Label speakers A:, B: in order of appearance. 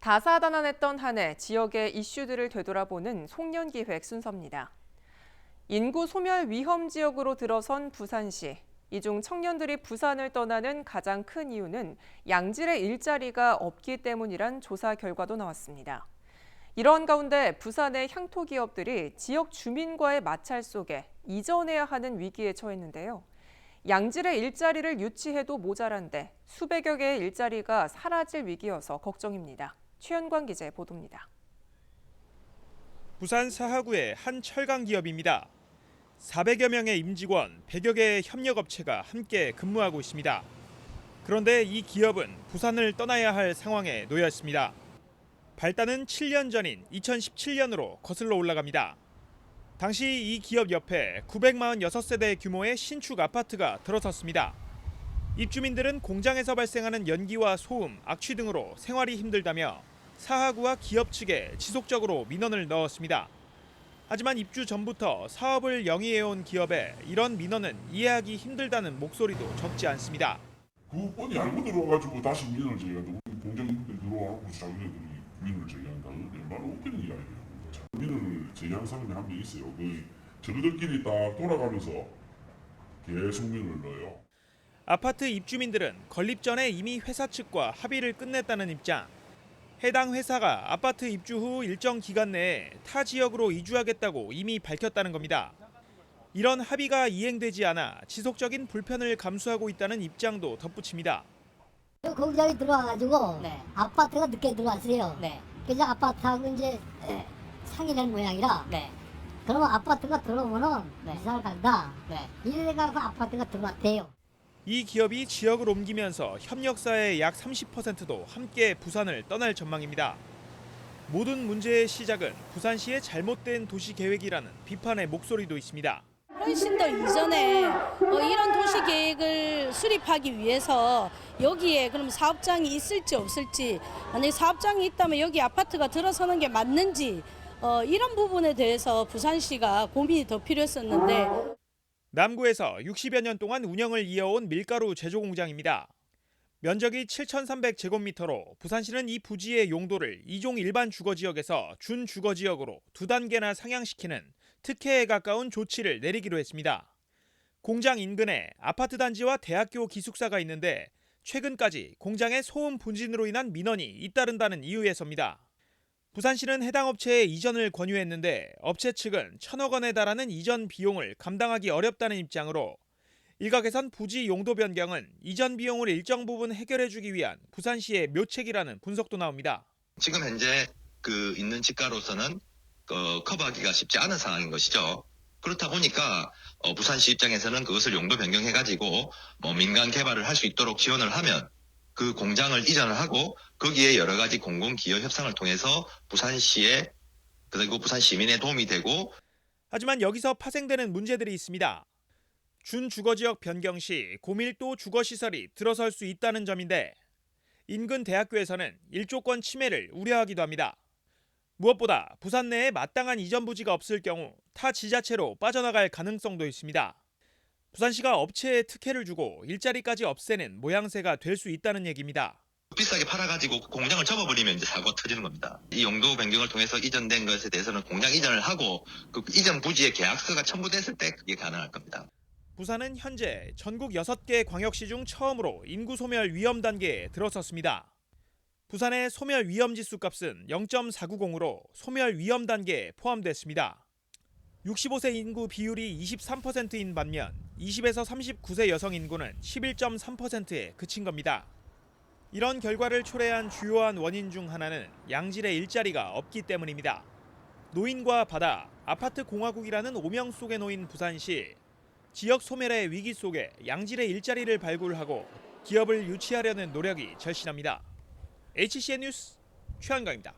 A: 다사다난했던 한 해 지역의 이슈들을 되돌아보는 송년기획 순서입니다. 인구 소멸 위험 지역으로 들어선 부산시. 이 중 청년들이 부산을 떠나는 가장 큰 이유는 양질의 일자리가 없기 때문이란 조사 결과도 나왔습니다. 이런 가운데 부산의 향토 기업들이 지역 주민과의 마찰 속에 이전해야 하는 위기에 처했는데요. 양질의 일자리를 유치해도 모자란데 수백여 개의 일자리가 사라질 위기여서 걱정입니다. 최현광 기자의 보도입니다.
B: 부산 사하구의 한 철강 기업입니다. 400여 명의 임직원, 100여 개의 협력업체가 함께 근무하고 있습니다. 그런데 이 기업은 부산을 떠나야 할 상황에 놓였습니다. 발단은 7년 전인 2017년으로 거슬러 올라갑니다. 당시 이 기업 옆에 946세대 규모의 신축 아파트가 들어섰습니다. 입주민들은 공장에서 발생하는 연기와 소음, 악취 등으로 생활이 힘들다며 사하구와 기업 측에 지속적으로 민원을 넣었습니다. 하지만 입주 전부터 사업을 영위해온 기업에 이런 민원은 이해하기 힘들다는 목소리도 적지 않습니다.
C: 그 뻔히 알고 들어와가지고 다시 민원을 제기한다. 우리 공장인들 들어와서 자기네들이 민원을 제기한다. 얼마나 웃기는 이야기예요. 민원을 제기한 사람이 한 명 있어요. 저들끼리 딱 돌아가면서 계속 민원을 넣어요.
B: 아파트 입주민들은 건립 전에 이미 회사 측과 합의를 끝냈다는 입장. 해당 회사가 아파트 입주 후 일정 기간 내에 타 지역으로 이주하겠다고 이미 밝혔다는 겁니다. 이런 합의가 이행되지 않아 지속적인 불편을 감수하고 있다는 입장도 덧붙입니다.
D: 공장에 들어와가지고 아파트가 늦게 들어왔어요. 그래서 아파트하고 이제 상의된 모양이라. 그러면 아파트가 들어오면은 이사를 간다. 이래가지고 아파트가 들어왔대요.
B: 이 기업이 지역을 옮기면서 협력사의 약 30%도 함께 부산을 떠날 전망입니다. 모든 문제의 시작은 부산시의 잘못된 도시 계획이라는 비판의 목소리도 있습니다.
E: 훨씬 더 이전에 이런 도시 계획을 수립하기 위해서 여기에 그럼 사업장이 있을지 없을지, 만약에 사업장이 있다면 여기 아파트가 들어서는 게 맞는지 이런 부분에 대해서 부산시가 고민이 더 필요했었는데.
B: 남구에서 60여 년 동안 운영을 이어온 밀가루 제조 공장입니다. 면적이 7,300제곱미터로 부산시는 이 부지의 용도를 2종 일반 주거지역에서 준주거지역으로 2단계나 상향시키는 특혜에 가까운 조치를 내리기로 했습니다. 공장 인근에 아파트 단지와 대학교 기숙사가 있는데 최근까지 공장의 소음 분진으로 인한 민원이 잇따른다는 이유에서입니다. 부산시는 해당 업체에 이전을 권유했는데 업체 측은 1,000억 원에 달하는 이전 비용을 감당하기 어렵다는 입장으로 일각에선 부지 용도 변경은 이전 비용을 일정 부분 해결해주기 위한 부산시의 묘책이라는 분석도 나옵니다.
F: 지금 현재 있는 지가로서는 커버하기가 쉽지 않은 상황인 것이죠. 그렇다 보니까 부산시 입장에서는 그것을 용도 변경해가지고 민간 개발을 할 수 있도록 지원을 하면 그 공장을 이전을 하고 거기에 여러 가지 공공기업 협상을 통해서 부산시에 그리고 부산 시민에 도움이 되고.
B: 하지만 여기서 파생되는 문제들이 있습니다. 준주거지역 변경 시 고밀도 주거시설이 들어설 수 있다는 점인데 인근 대학교에서는 일조권 침해를 우려하기도 합니다. 무엇보다 부산 내에 마땅한 이전 부지가 없을 경우 타 지자체로 빠져나갈 가능성도 있습니다. 부산시가 업체에 특혜를 주고 일자리까지 없애는 모양새가 될 수 있다는 얘기입니다.
F: 비싸게 팔아가지고 공장을 접어버리면 이제 사고가 터지는 겁니다. 이 용도 변경을 통해서 이전된 것에 대해서는 공장 이전을 하고 그 이전 부지의 계약서가 첨부됐을 때 그게 가능할 겁니다.
B: 부산은 현재 전국 6개 광역시 중 처음으로 인구 소멸 위험 단계에 들어섰습니다. 부산의 소멸 위험 지수 값은 0.490으로 소멸 위험 단계에 포함됐습니다. 65세 인구 비율이 23%인 반면 20에서 39세 여성 인구는 11.3%에 그친 겁니다. 이런 결과를 초래한 주요한 원인 중 하나는 양질의 일자리가 없기 때문입니다. 노인과 바다, 아파트 공화국이라는 오명 속에 놓인 부산시. 지역 소멸의 위기 속에 양질의 일자리를 발굴하고 기업을 유치하려는 노력이 절실합니다. HCN 뉴스 최한강입니다.